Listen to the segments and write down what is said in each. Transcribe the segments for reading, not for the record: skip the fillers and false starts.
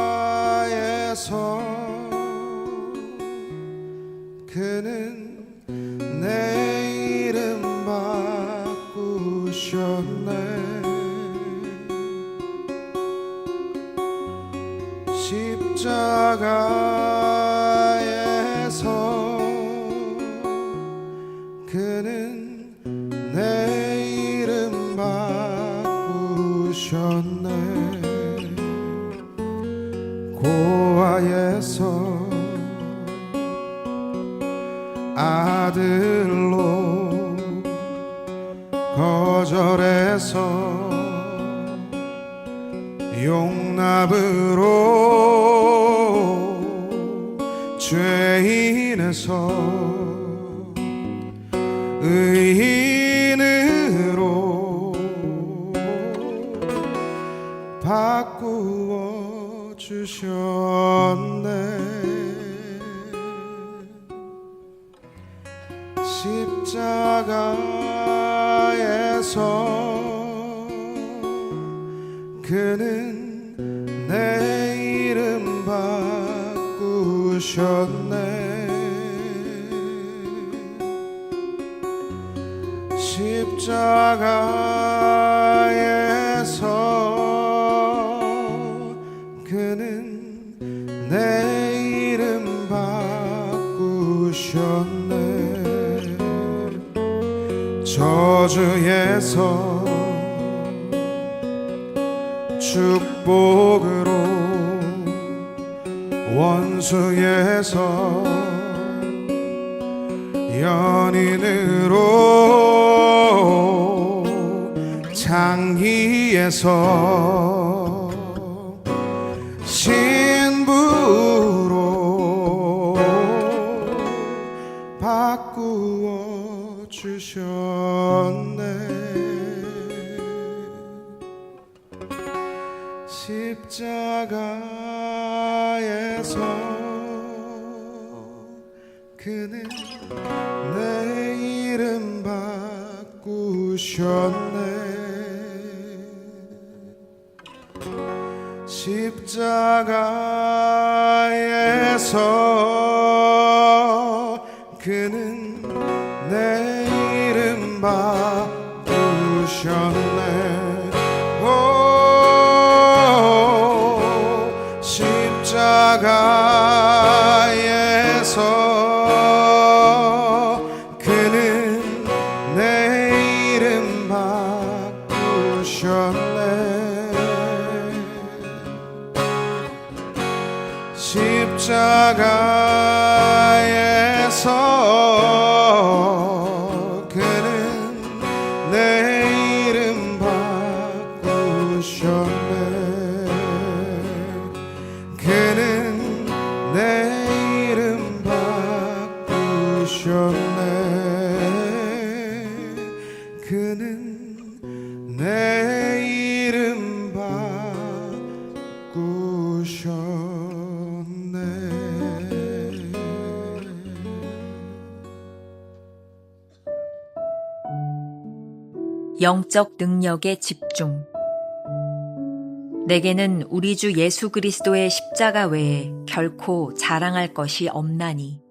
십자가에서 그는 내 이름 바꾸셨네. 십자가에서 그는 내 이름 바꾸셨네. 고아에서 아들로 거절해서 용납으로 죄인에서 의인으로 바꾸어 주셨네. 십자가에서 그는 내 이름 바꾸셨네. 십자가에서 그는 내 이름 바꾸셨네. 저주에서 축복으로 원수에서 연인으로 장기에서 신부로 바꾸어 주셨네. 십자가에서 그는 내 이름 바꾸셨네. 십자가에서 그는 내 이름 바꾸셨네. 십자가에서 그는 내 이름 바꾸셨네. 십자가에서 그는 내 이름 바꾸셨네. 그는 내 이름 바꾸셨네. 그는 내 이름 바꾸셨네. 영적 능력의 집중. 내게는 우리 주 예수 그리스도의 십자가 외에 결코 자랑할 것이 없나니.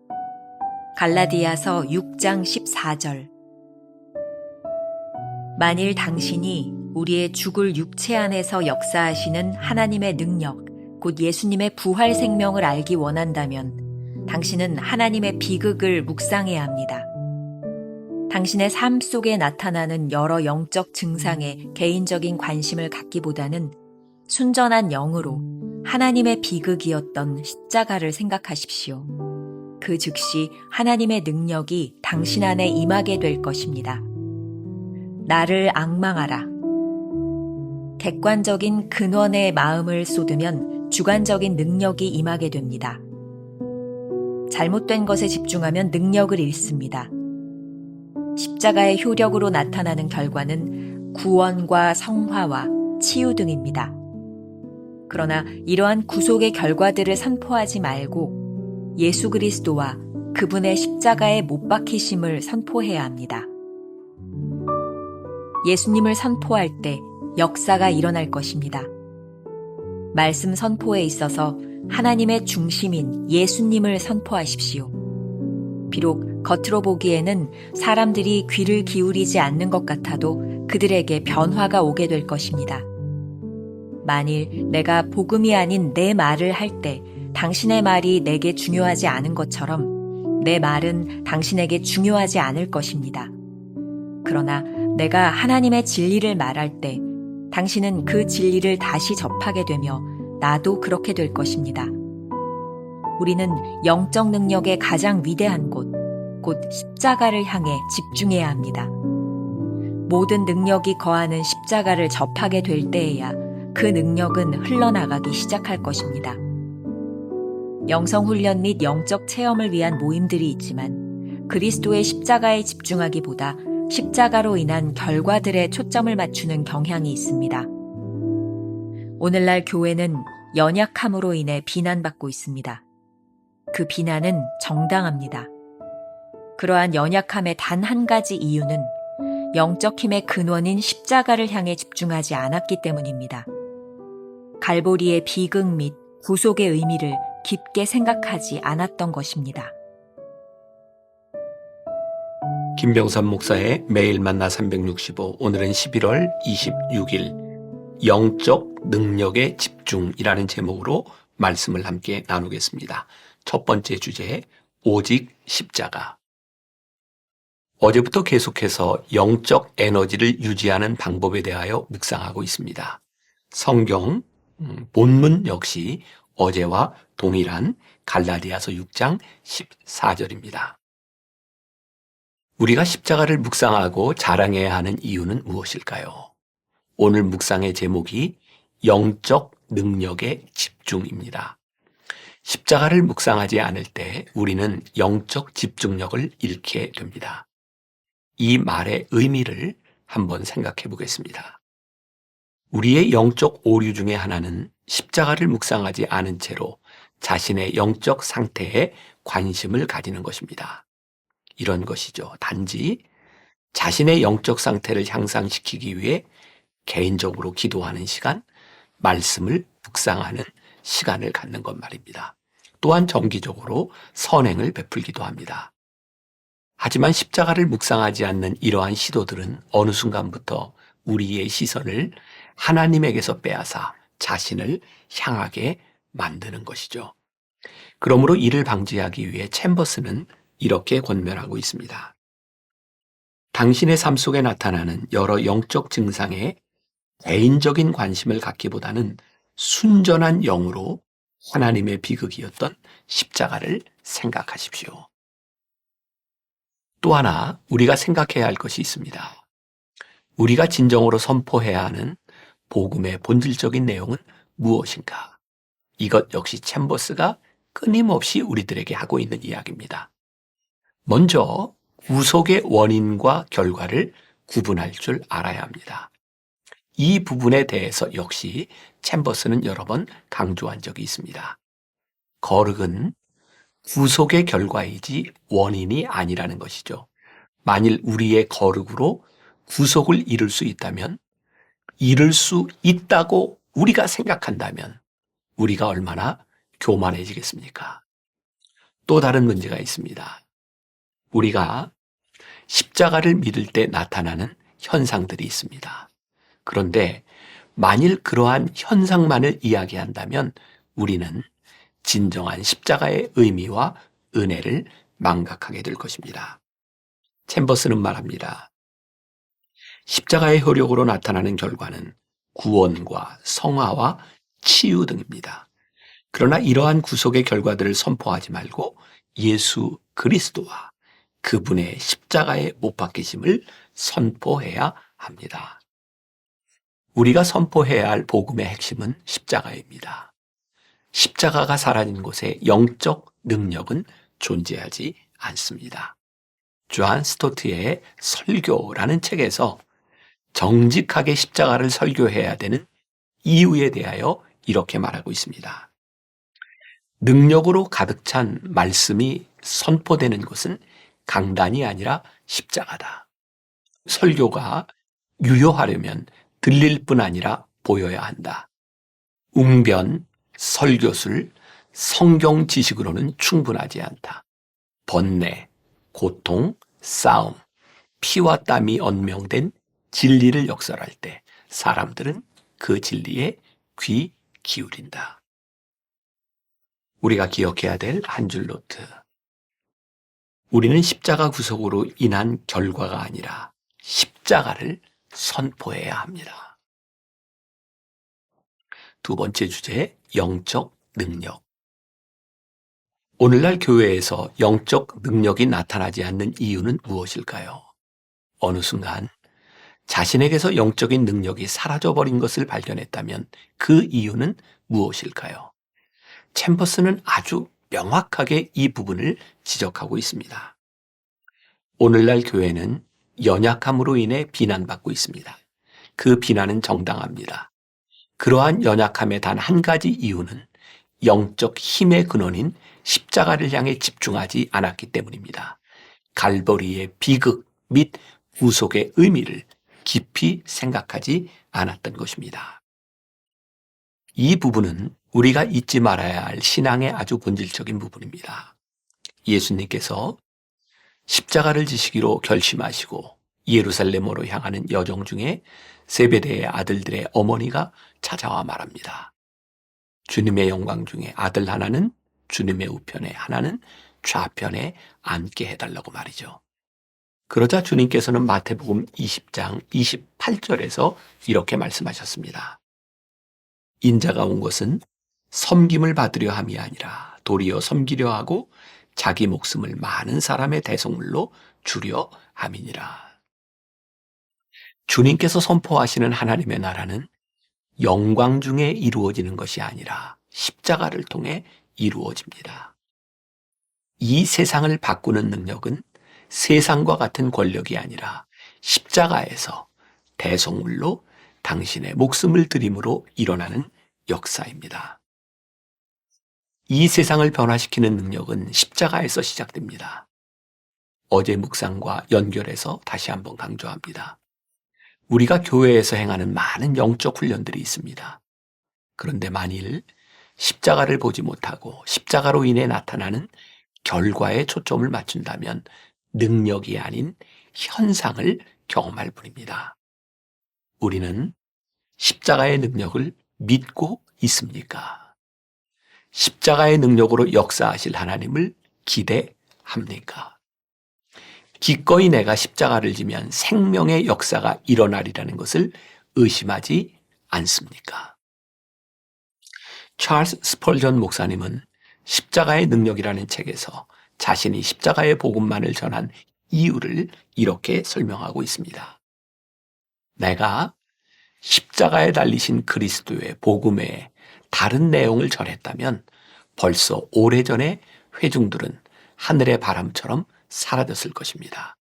갈라디아서 6장 14절. 만일 당신이 우리의 죽을 육체 안에서 역사하시는 하나님의 능력, 곧 예수님의 부활 생명을 알기 원한다면 당신은 하나님의 비극을 묵상해야 합니다. 당신의 삶 속에 나타나는 여러 영적 증상에 개인적인 관심을 갖기보다는 순전한 영으로 하나님의 비극이었던 십자가를 생각하십시오. 그 즉시 하나님의 능력이 당신 안에 임하게 될 것입니다. 나를 앙망하라. 객관적인 근원의 마음을 쏟으면 주관적인 능력이 임하게 됩니다. 잘못된 것에 집중하면 능력을 잃습니다. 십자가의 효력으로 나타나는 결과는 구원과 성화와 치유 등입니다. 그러나 이러한 구속의 결과들을 선포하지 말고 예수 그리스도와 그분의 십자가에 못 박히심을 선포해야 합니다. 예수님을 선포할 때 역사가 일어날 것입니다. 말씀 선포에 있어서 하나님의 중심인 예수님을 선포하십시오. 비록 겉으로 보기에는 사람들이 귀를 기울이지 않는 것 같아도 그들에게 변화가 오게 될 것입니다. 만일 내가 복음이 아닌 내 말을 할 때 당신의 말이 내게 중요하지 않은 것처럼 내 말은 당신에게 중요하지 않을 것입니다. 그러나 내가 하나님의 진리를 말할 때 당신은 그 진리를 다시 접하게 되며 나도 그렇게 될 것입니다. 우리는 영적 능력의 가장 위대한 곳, 곧 십자가를 향해 집중해야 합니다. 모든 능력이 거하는 십자가를 접하게 될 때에야 그 능력은 흘러나가기 시작할 것입니다. 영성훈련 및 영적 체험을 위한 모임들이 있지만 그리스도의 십자가에 집중하기보다 십자가로 인한 결과들에 초점을 맞추는 경향이 있습니다. 오늘날 교회는 연약함으로 인해 비난받고 있습니다. 그 비난은 정당합니다. 그러한 연약함의 단 한 가지 이유는 영적 힘의 근원인 십자가를 향해 집중하지 않았기 때문입니다. 갈보리의 비극 및 구속의 의미를 깊게 생각하지 않았던 것입니다. 김병삼 목사의 매일 만나 365, 오늘은 11월 26일 영적 능력의 집중이라는 제목으로 말씀을 함께 나누겠습니다. 첫 번째 주제, 오직 십자가. 어제부터 계속해서 영적 에너지를 유지하는 방법에 대하여 묵상하고 있습니다. 성경 본문 역시 어제와 동일한 갈라디아서 6장 14절입니다. 우리가 십자가를 묵상하고 자랑해야 하는 이유는 무엇일까요? 오늘 묵상의 제목이 영적 능력의 집중입니다. 십자가를 묵상하지 않을 때 우리는 영적 집중력을 잃게 됩니다. 이 말의 의미를 한번 생각해 보겠습니다. 우리의 영적 오류 중에 하나는 십자가를 묵상하지 않은 채로 자신의 영적 상태에 관심을 가지는 것입니다. 이런 것이죠. 단지 자신의 영적 상태를 향상시키기 위해 개인적으로 기도하는 시간, 말씀을 묵상하는 시간을 갖는 것 말입니다. 또한 정기적으로 선행을 베풀기도 합니다. 하지만 십자가를 묵상하지 않는 이러한 시도들은 어느 순간부터 우리의 시선을 하나님에게서 빼앗아 자신을 향하게 만드는 것이죠. 그러므로 이를 방지하기 위해 챔버스는 이렇게 권면하고 있습니다. 당신의 삶 속에 나타나는 여러 영적 증상에 개인적인 관심을 갖기보다는 순전한 영으로 하나님의 비극이었던 십자가를 생각하십시오. 또 하나 우리가 생각해야 할 것이 있습니다. 우리가 진정으로 선포해야 하는 복음의 본질적인 내용은 무엇인가? 이것 역시 챔버스가 끊임없이 우리들에게 하고 있는 이야기입니다. 먼저 구속의 원인과 결과를 구분할 줄 알아야 합니다. 이 부분에 대해서 역시 챔버스는 여러 번 강조한 적이 있습니다. 거룩은 구속의 결과이지 원인이 아니라는 것이죠. 만일 우리의 거룩으로 구속을 이룰 수 있다면, 이룰 수 있다고 우리가 생각한다면 우리가 얼마나 교만해지겠습니까? 또 다른 문제가 있습니다. 우리가 십자가를 믿을 때 나타나는 현상들이 있습니다. 그런데 만일 그러한 현상만을 이야기한다면 우리는 진정한 십자가의 의미와 은혜를 망각하게 될 것입니다. 챔버스는 말합니다. 십자가의 효력으로 나타나는 결과는 구원과 성화와 치유 등입니다. 그러나 이러한 구속의 결과들을 선포하지 말고 예수 그리스도와 그분의 십자가의 못 박히심을 선포해야 합니다. 우리가 선포해야 할 복음의 핵심은 십자가입니다. 십자가가 사라진 곳에 영적 능력은 존재하지 않습니다. 존 스토트의 설교라는 책에서 정직하게 십자가를 설교해야 되는 이유에 대하여 이렇게 말하고 있습니다. 능력으로 가득 찬 말씀이 선포되는 것은 강단이 아니라 십자가다. 설교가 유효하려면 들릴 뿐 아니라 보여야 한다. 웅변, 설교술, 성경 지식으로는 충분하지 않다. 번뇌, 고통, 싸움, 피와 땀이 언명된 진리를 역설할 때 사람들은 그 진리에 귀 기울인다. 우리가 기억해야 될 한 줄 노트. 우리는 십자가 구속으로 인한 결과가 아니라 십자가를 선포해야 합니다. 두 번째 주제, 영적 능력. 오늘날 교회에서 영적 능력이 나타나지 않는 이유는 무엇일까요? 어느 순간 자신에게서 영적인 능력이 사라져버린 것을 발견했다면 그 이유는 무엇일까요? 챔버스는 아주 명확하게 이 부분을 지적하고 있습니다. 오늘날 교회는 연약함으로 인해 비난받고 있습니다. 그 비난은 정당합니다. 그러한 연약함의 단 한 가지 이유는 영적 힘의 근원인 십자가를 향해 집중하지 않았기 때문입니다. 갈보리의 비극 및 구속의 의미를 깊이 생각하지 않았던 것입니다. 이 부분은 우리가 잊지 말아야 할 신앙의 아주 본질적인 부분입니다. 예수님께서 십자가를 지시기로 결심하시고 예루살렘으로 향하는 여정 중에 세베대의 아들들의 어머니가 찾아와 말합니다. 주님의 영광 중에 아들 하나는 주님의 우편에, 하나는 좌편에 앉게 해달라고 말이죠. 그러자 주님께서는 마태복음 20장 28절에서 이렇게 말씀하셨습니다. 인자가 온 것은 섬김을 받으려 함이 아니라 도리어 섬기려 하고 자기 목숨을 많은 사람의 대속물로 주려 함이니라. 주님께서 선포하시는 하나님의 나라는 영광 중에 이루어지는 것이 아니라 십자가를 통해 이루어집니다. 이 세상을 바꾸는 능력은 세상과 같은 권력이 아니라 십자가에서 대속물로 당신의 목숨을 드림으로 일어나는 역사입니다. 이 세상을 변화시키는 능력은 십자가에서 시작됩니다. 어제 묵상과 연결해서 다시 한번 강조합니다. 우리가 교회에서 행하는 많은 영적 훈련들이 있습니다. 그런데 만일 십자가를 보지 못하고 십자가로 인해 나타나는 결과에 초점을 맞춘다면 능력이 아닌 현상을 경험할 뿐입니다. 우리는 십자가의 능력을 믿고 있습니까? 십자가의 능력으로 역사하실 하나님을 기대합니까? 기꺼이 내가 십자가를 지면 생명의 역사가 일어나리라는 것을 의심하지 않습니까? 찰스 스펄전 목사님은 십자가의 능력이라는 책에서 자신이 십자가의 복음만을 전한 이유를 이렇게 설명하고 있습니다. 내가 십자가에 달리신 그리스도의 복음의 다른 내용을 전했다면 벌써 오래전에 회중들은 하늘의 바람처럼 사라졌을 것입니다.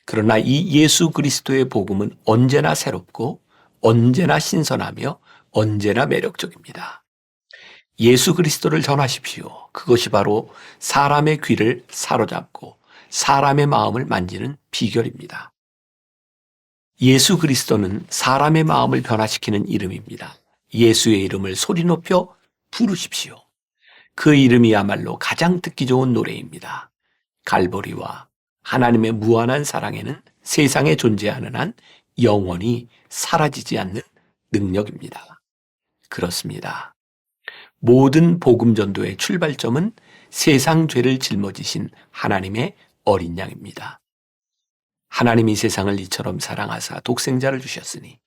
그러나 이 예수 그리스도의 복음은 언제나 새롭고 언제나 신선하며 언제나 매력적입니다. 예수 그리스도를 전하십시오. 그것이 바로 사람의 귀를 사로잡고 사람의 마음을 만지는 비결입니다. 예수 그리스도는 사람의 마음을 변화시키는 이름입니다. 예수의 이름을 소리 높여 부르십시오. 그 이름이야말로 가장 듣기 좋은 노래입니다. 갈보리와 하나님의 무한한 사랑에는 세상에 존재하는 한 영원히 사라지지 않는 능력입니다. 그렇습니다. 모든 복음 전도의 출발점은 세상 죄를 짊어지신 하나님의 어린 양입니다. 하나님이 세상을 이처럼 사랑하사 독생자를 주셨으니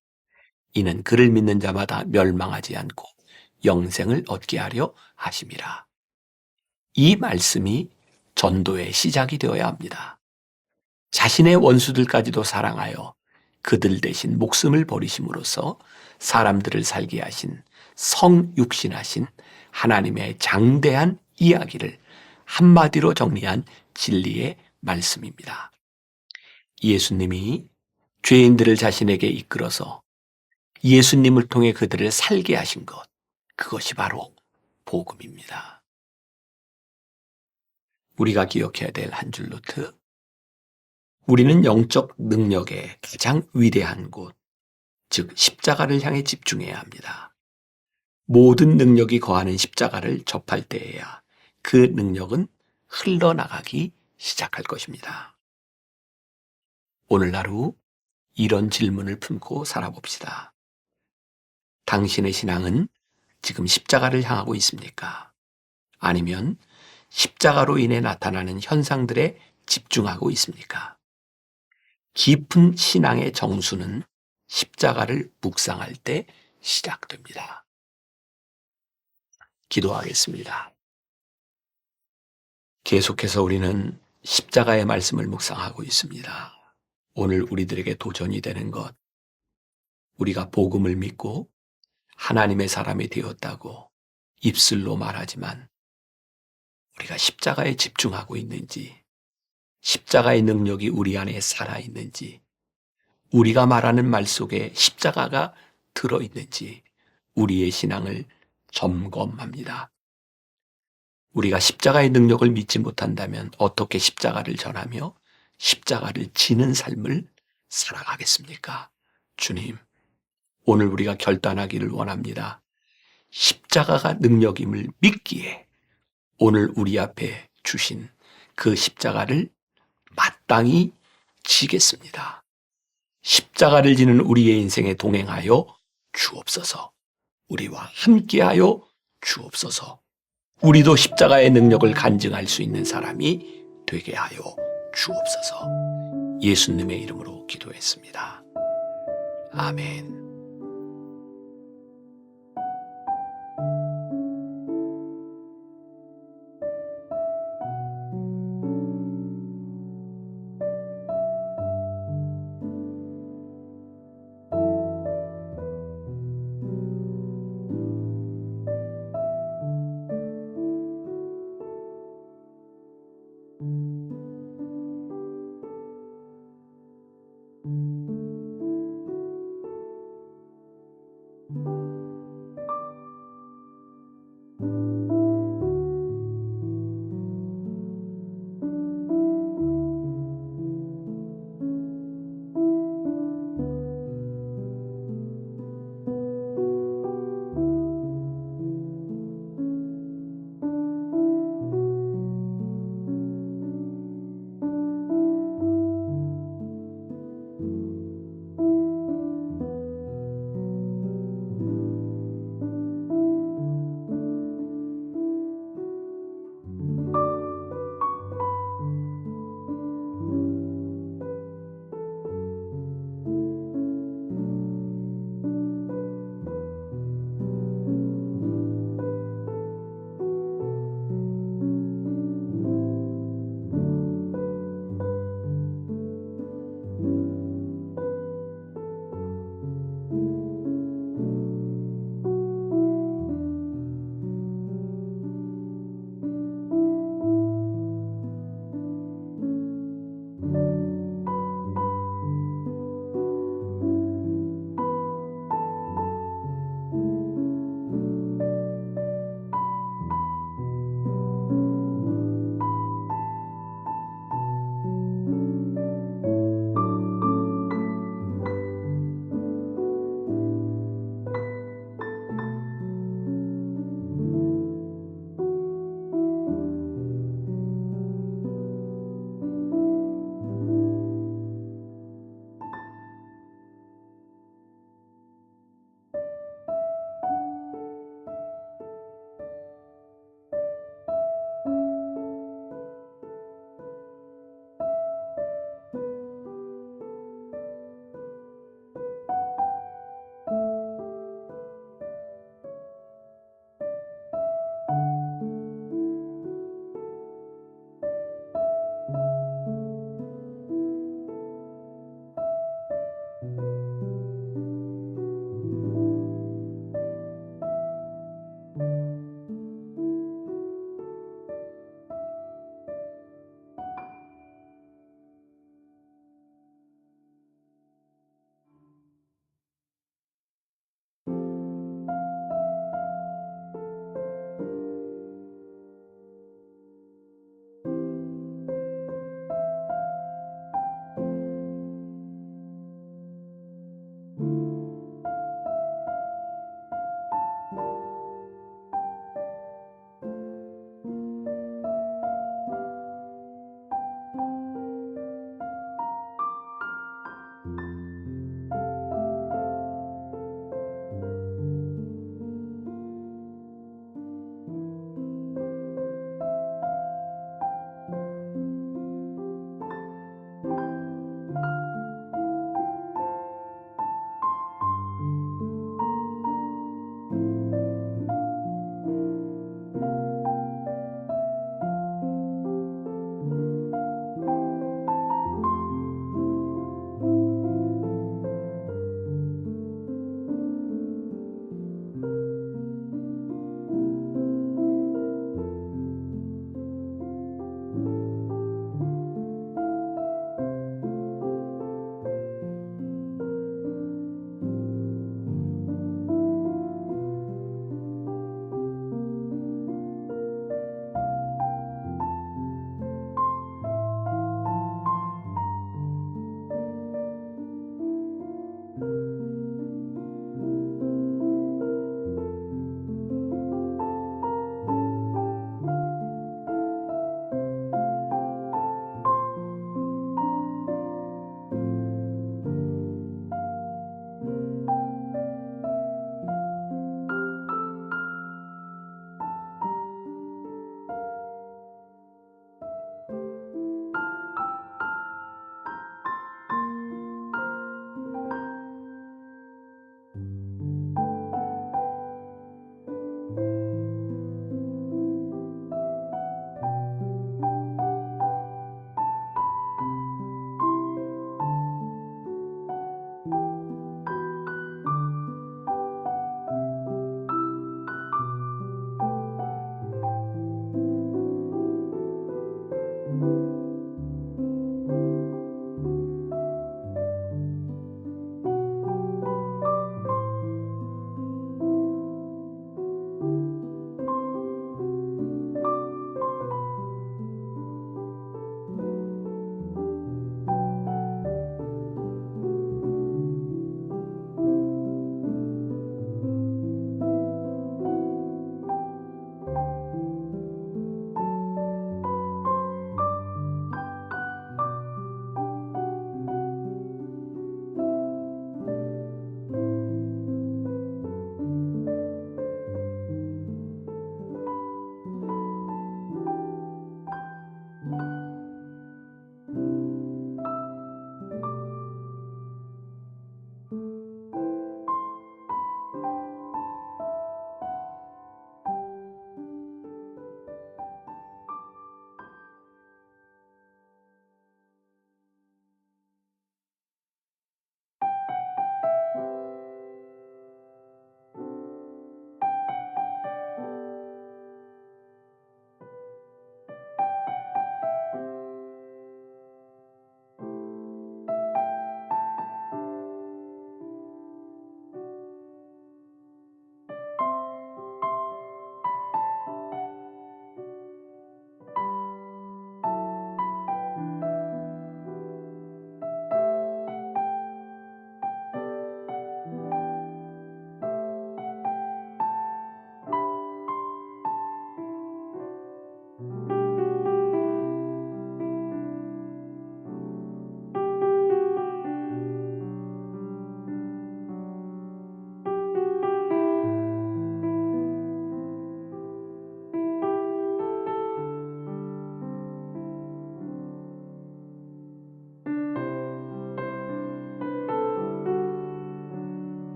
이는 그를 믿는 자마다 멸망하지 않고 영생을 얻게 하려 하심이라. 이 말씀이 전도의 시작이 되어야 합니다. 자신의 원수들까지도 사랑하여 그들 대신 목숨을 버리심으로써 사람들을 살게 하신 성육신하신 하나님의 장대한 이야기를 한마디로 정리한 진리의 말씀입니다. 예수님이 죄인들을 자신에게 이끌어서 예수님을 통해 그들을 살게 하신 것, 그것이 바로 복음입니다. 우리가 기억해야 될 한 줄 노트. 우리는 영적 능력의 가장 위대한 곳, 즉 십자가를 향해 집중해야 합니다. 모든 능력이 거하는 십자가를 접할 때에야 그 능력은 흘러나가기 시작할 것입니다. 오늘 하루 이런 질문을 품고 살아봅시다. 당신의 신앙은 지금 십자가를 향하고 있습니까? 아니면 십자가로 인해 나타나는 현상들에 집중하고 있습니까? 깊은 신앙의 정수는 십자가를 묵상할 때 시작됩니다. 기도하겠습니다. 계속해서 우리는 십자가의 말씀을 묵상하고 있습니다. 오늘 우리들에게 도전이 되는 것, 우리가 복음을 믿고 하나님의 사람이 되었다고 입술로 말하지만 우리가 십자가에 집중하고 있는지, 십자가의 능력이 우리 안에 살아있는지, 우리가 말하는 말 속에 십자가가 들어있는지 우리의 신앙을 점검합니다. 우리가 십자가의 능력을 믿지 못한다면 어떻게 십자가를 전하며 십자가를 지는 삶을 살아가겠습니까? 주님, 오늘 우리가 결단하기를 원합니다. 십자가가 능력임을 믿기에 오늘 우리 앞에 주신 그 십자가를 마땅히 지겠습니다. 십자가를 지는 우리의 인생에 동행하여 주옵소서. 우리와 함께하여 주옵소서. 우리도 십자가의 능력을 간증할 수 있는 사람이 되게 하여 주옵소서. 예수님의 이름으로 기도했습니다. 아멘.